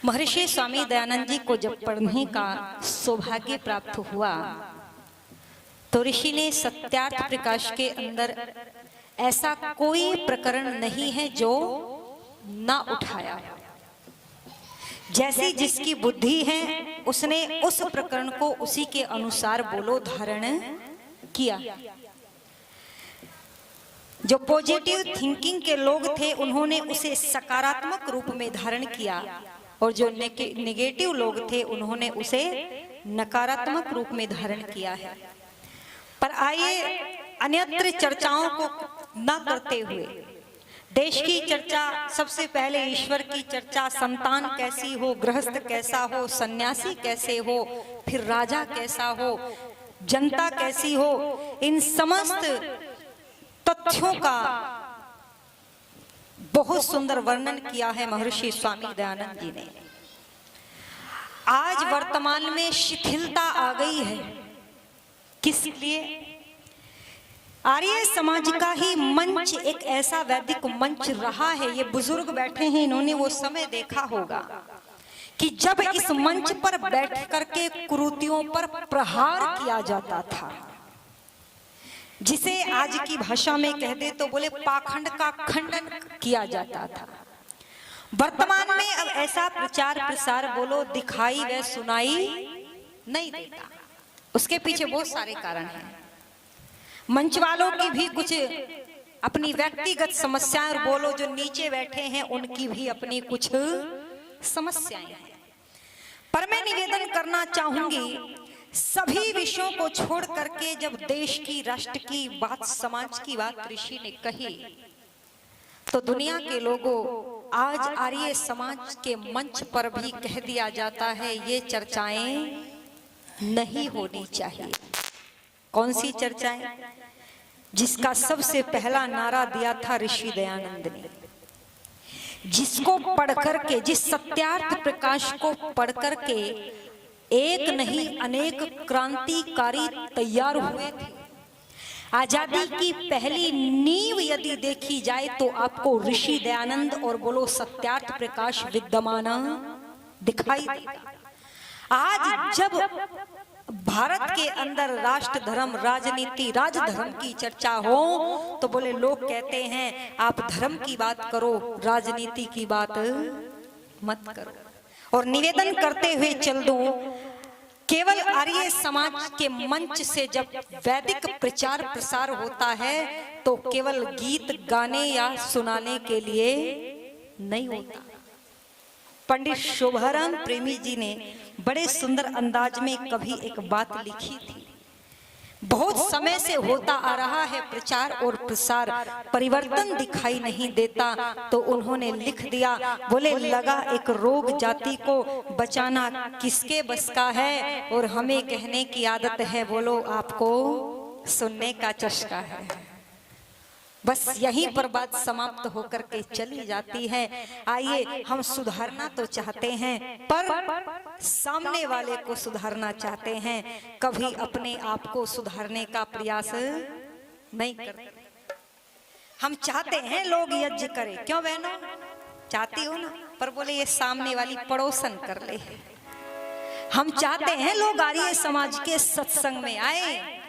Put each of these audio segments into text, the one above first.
महर्षि स्वामी दयानंद जी को जब पढ़ने का सौभाग्य प्राप्त हुआ तो ऋषि ने सत्यार्थ प्रकाश के अंदर ऐसा कोई प्रकरण नहीं है जो ना उठाया। जैसी जिसकी बुद्धि है उसने उस प्रकरण को उसी के अनुसार बोलो धारण किया। जो पॉजिटिव थिंकिंग के लोग थे उन्होंने उसे सकारात्मक रूप में धारण किया और जो नेगेटिव लोग थे उन्होंने उसे नकारात्मक रूप में धारण किया है। पर आइए अन्यत्र चर्चाओं को न करते हुए देश की चर्चा, सबसे पहले ईश्वर की चर्चा, संतान कैसी हो, गृहस्थ कैसा हो, सन्यासी कैसे हो, फिर राजा कैसा हो, जनता कैसी हो, इन समस्त तथ्यों का बहुत सुंदर वर्णन किया है महर्षि स्वामी दयानंद जी ने। आज वर्तमान में शिथिलता आ गई है। किस लिए? आर्य समाज का ही मंच एक ऐसा वैदिक मंच रहा है। ये बुजुर्ग बैठे हैं, इन्होंने वो समय देखा होगा कि जब इस मंच पर बैठ करके कुरीतियों पर प्रहार किया जाता था, जिसे आज की भाषा में कह दे तो बोले पाखंड का खंडन किया जाता था। वर्तमान में अब ऐसा प्रचार प्रसार बोलो दिखाई व सुनाई नहीं देता। उसके पीछे बहुत सारे कारण हैं। मंच वालों की भी कुछ अपनी व्यक्तिगत समस्याएं और बोलो जो नीचे बैठे हैं उनकी भी अपनी कुछ समस्याएं हैं। पर मैं निवेदन करना चाहूंगी, सभी विषयों को छोड़ करके जब देश की, राष्ट्र की बात, समाज की बात ऋषि ने कही तो दुनिया के लोगों, आज आर्य समाज के मंच पर भी कह दिया जाता है ये चर्चाएं नहीं होनी चाहिए। कौन सी चर्चाएं? जिसका सबसे पहला नारा दिया था ऋषि दयानंद ने, जिसको पढ़ करके, जिस सत्यार्थ प्रकाश को पढ़ करके एक नहीं अनेक क्रांतिकारी तैयार हुए थे। आजादी की पहली नींव यदि देखी जाए तो आपको ऋषि दयानंद और बोलो सत्यार्थ प्रकाश विद्यमान दिखाई देगा। आज जब भारत के अंदर राष्ट्र धर्म, राजनीति, राजधर्म की चर्चा हो तो बोले लोग कहते हैं आप धर्म की बात करो, राजनीति की बात मत करो। और निवेदन करते हुए चल दूं, केवल आर्य समाज के मंच से जब वैदिक प्रचार प्रसार होता है तो केवल गीत गाने या सुनाने के लिए नहीं होता। पंडित शोभाराम प्रेमी जी ने बड़े सुंदर अंदाज में कभी एक बात लिखी थी। बहुत समय से होता आ रहा है प्रचार और प्रसार, परिवर्तन दिखाई नहीं देता, तो उन्होंने लिख दिया, बोले लगा एक रोग जाति को बचाना किसके बस का है, और हमें कहने की आदत है, बोलो आपको सुनने का चस्का है। बस यहीं पर बात समाप्त होकर के चली जाती है। आइए हम सुधारना तो चाहते हैं पर सामने वाले को सुधारना चाहते हैं, कभी अपने आप को सुधारने का प्रयास नहीं करते। हम चाहते हैं लोग यज्ञ करें, क्यों बहनों चाहती हो ना, पर बोले ये सामने वाली पड़ोसन कर ले। हम चाहते हैं लोग आर्य समाज के सत्संग में आए,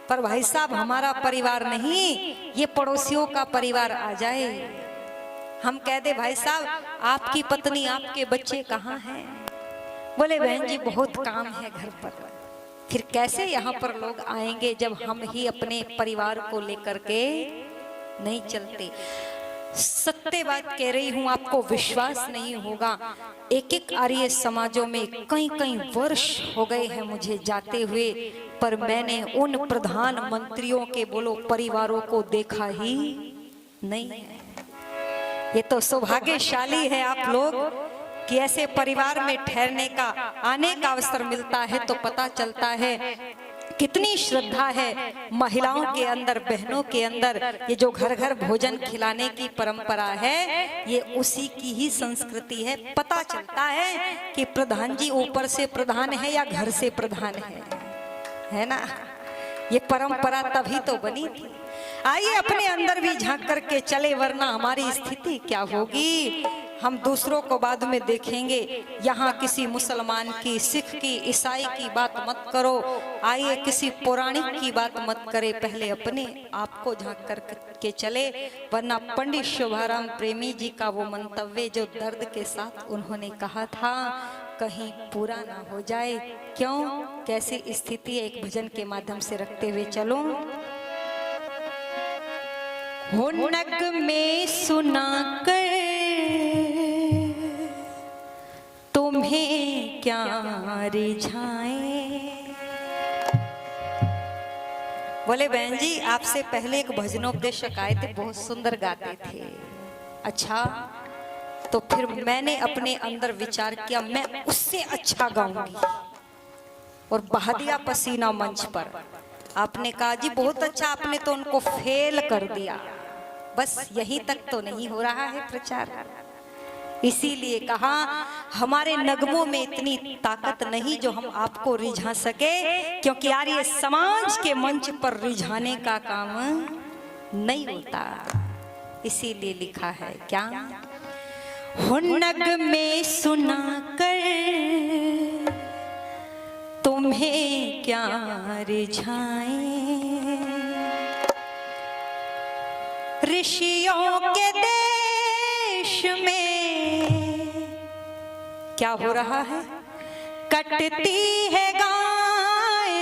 पर भाई साहब हमारा परिवार नहीं, ये पड़ोसियों का परिवार आ जाए। हम कह दे भाई साहब आपकी पत्नी, आपके बच्चे कहाँ हैं? बोले बहन जी बहुत काम है घर पर। फिर कैसे यहाँ पर लोग आएंगे जब हम ही अपने परिवार को लेकर के नहीं चलते? सत्य बात कह रही हूँ, आपको विश्वास नहीं होगा। एक एक आर्य समाजों में कई कई वर्ष हो गए हैं मुझे जाते हुए, पर मैंने उन प्रधानमंत्रियों के बोलो परिवारों को देखा ही नहीं है। ये तो सौभाग्यशाली है आप लोग कि ऐसे परिवार में ठहरने का, आने का अवसर मिलता है तो पता चलता है कितनी श्रद्धा है महिलाओं के अंदर, बहनों के अंदर। ये जो घर घर भोजन खिलाने की परंपरा है, ये उसी की ही संस्कृति है। पता चलता है कि प्रधान जी ऊपर से प्रधान है या घर से प्रधान है ना। ये परंपरा तभी तो बनी थी। आइए अपने अंदर भी झांक करके चले, वरना हमारी स्थिति क्या होगी। हम दूसरों को बाद में देखेंगे। यहाँ किसी मुसलमान की, सिख की, ईसाई की बात मत करो। आइए किसी पौराणिक की बात मत करे, पहले अपने आप को झांक कर के चले। वरना पंडित शोभाराम प्रेमी जी का वो मंतव्य जो दर्द के साथ उन्होंने कहा था, कहीं पूरा ना हो जाए। क्यों, कैसी स्थिति है, एक भजन के माध्यम से रखते हुए चलो। हो नग में सुना कर तुम्हें क्या रिझाए। बोले बहन जी, आपसे पहले एक भजनोपदेशक आए थे, बहुत सुंदर गाते थे। अच्छा, तो फिर मैंने अपने अंदर विचार किया, मैं उससे अच्छा गाऊंगी, और बहा दिया पसीना मंच पर। आपने कहा जी बहुत अच्छा, आपने तो उनको फेल कर दिया। बस यहीं तक तो नहीं हो रहा है प्रचार। इसीलिए कहा हमारे नगमों में इतनी ताकत नहीं जो हम आपको रिझा सके, क्योंकि यार ये समाज के मंच पर रिझाने का काम नहीं होता। इसीलिए लिखा है क्या, हो नग में सुना कर तुम्हें क्या रिझाए। ऋषियों के देश में क्या हो रहा है, कटती है गाय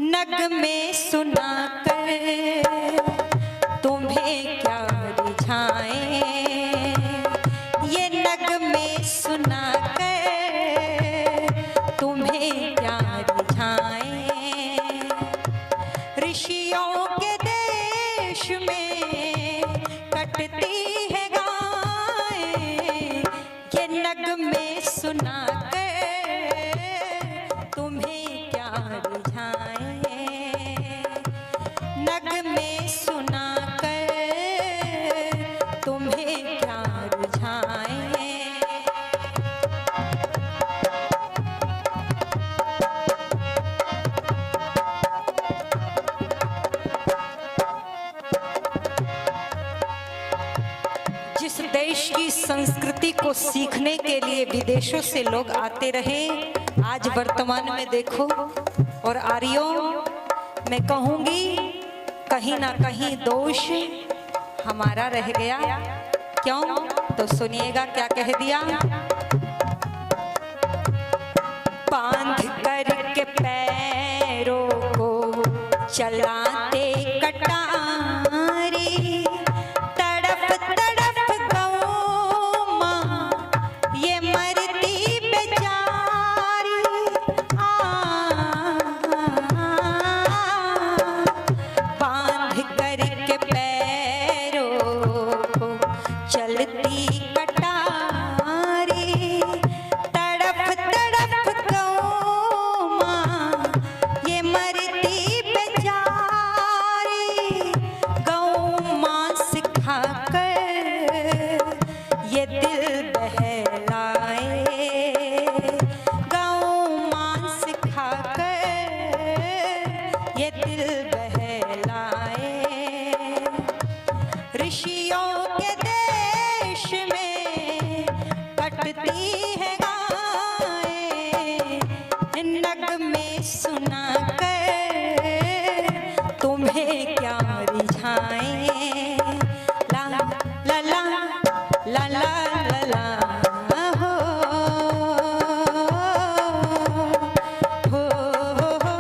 नग में सुना कर तुम्हें क्या रिझाए। ये नग में सुना कर तुम्हें क्या रिझाए। ऋषियों के देश में कटती है गाय, ये नग में सुना कर तुम्हें क्या रिझाए। नग में सुना कर तुम्हें क्या रिझाए। जिस देश की संस्कृति को सीखने के लिए विदेशों से लोग आते रहे, आज वर्तमान में देखो। और आर्यों, मैं कहूंगी कहीं ना कहीं दोष हमारा रह गया। क्यों, तो सुनिएगा क्या कह दिया। बांध करके पैरों को चलाते कटारी, तड़प तड़प गौ माँ ये मरती बेचारी। बांध करके पैरों को चलती कटारी, तड़प तड़प गौ माँ ये मरती बेचारी। गौ माँ सिखा कर ये दिल बहलाए। गौ माँ सिखा कर ये दिल बहलाए। ऋषियों के देश में कटती है गाय, नग में सुना कर तुम्हें क्या रिझाए। ला ला ला ला ला ला हो हो हो हो।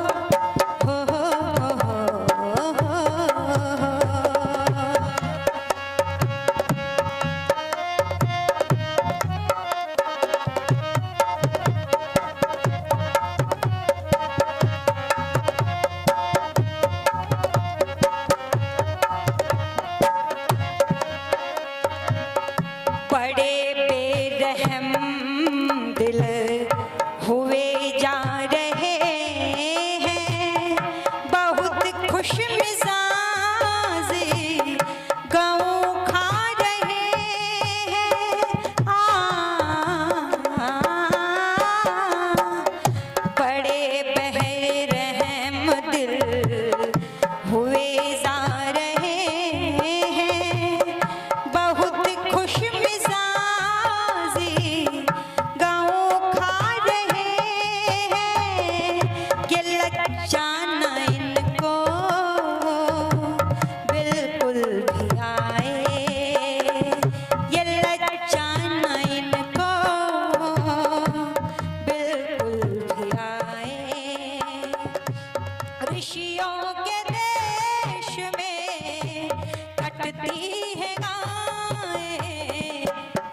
कटती है गायें,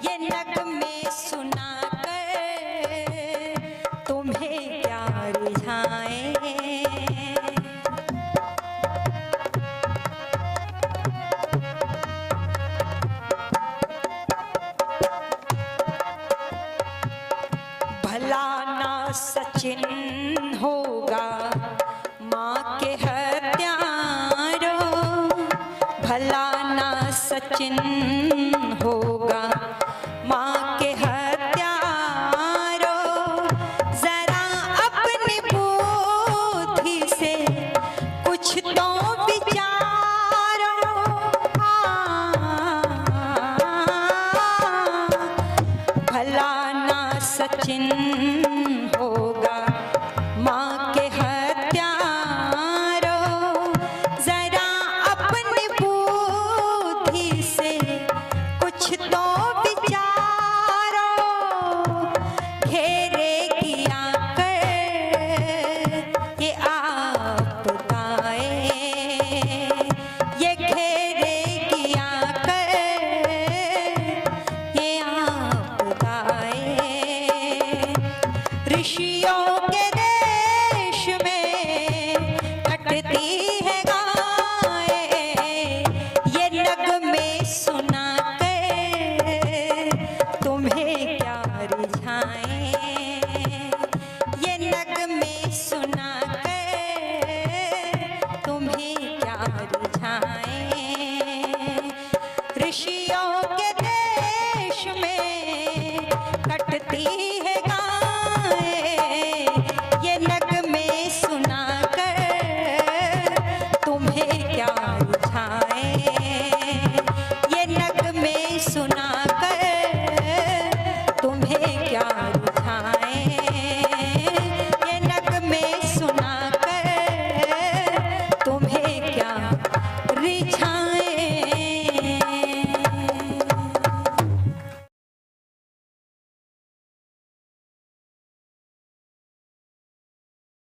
ये नगमे सुना कर तुम्हें क्या रिझाएं। भला ना सचिन होगा माँ के हत्यारों, भला ना सचिन होगा माँ के हत्यारों, जरा अपनी बुद्धि से कुछ तो विचारो। भला ना सचिन